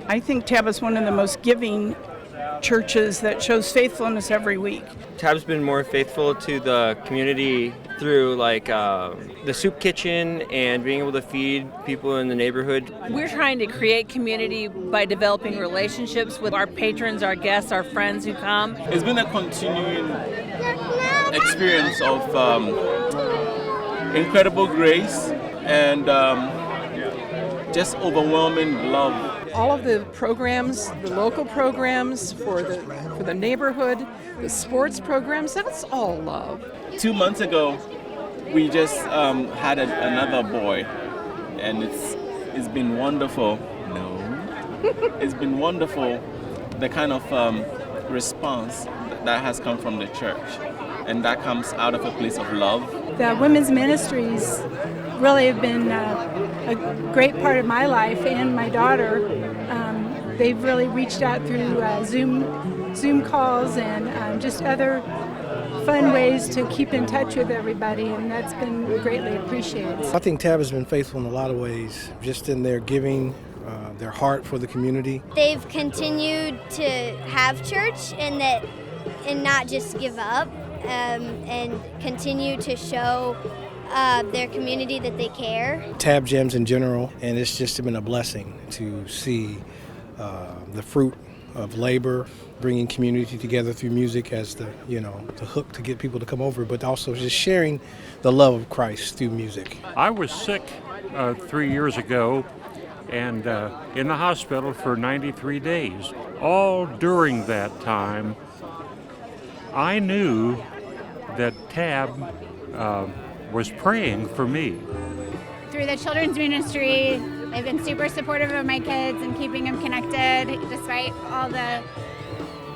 I think Tab is one of the most giving churches that shows faithfulness every week. Tab's been more faithful to the community through the soup kitchen and being able to feed people in the neighborhood. We're trying to create community by developing relationships with our patrons, our guests, our friends who come. It's been a continuing experience of incredible grace and just overwhelming love. All of the programs, the local programs for the neighborhood, the sports programs, that's all love. 2 months ago, we just had another boy, and it's been wonderful. No, it's been wonderful, the kind of response that has come from the church, and that comes out of a place of love. The women's ministries really have been a great part of my life and my daughter. They've really reached out through Zoom calls and just other fun ways to keep in touch with everybody, and that's been greatly appreciated. I think Tab has been faithful in a lot of ways, just in their giving, their heart for the community. They've continued to have church and not just give up, and continue to show their community that they care. Tab Gems in general, and it's just been a blessing to see the fruit of labor, bringing community together through music as the hook to get people to come over, but also just sharing the love of Christ through music. I was sick 3 years ago and in the hospital for 93 days. All during that time, I knew that Tab was praying for me. Through the children's ministry, they've been super supportive of my kids and keeping them connected despite all the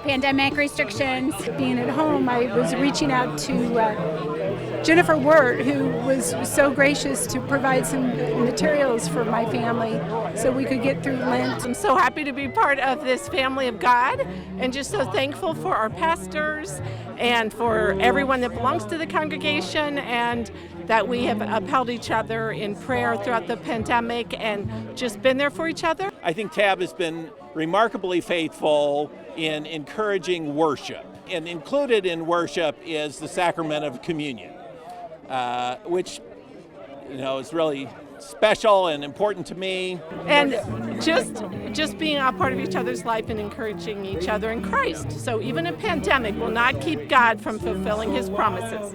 pandemic restrictions. Being at home, I was reaching out to Jennifer Wirt, who was so gracious to provide some materials for my family so we could get through Lent. I'm so happy to be part of this family of God and just so thankful for our pastors and for everyone that belongs to the congregation, and that we have upheld each other in prayer throughout the pandemic and just been there for each other. I think Tab has been remarkably faithful in encouraging worship. And included in worship is the sacrament of communion, which is really special and important to me. And just being a part of each other's life and encouraging each other in Christ. So even a pandemic will not keep God from fulfilling his promises.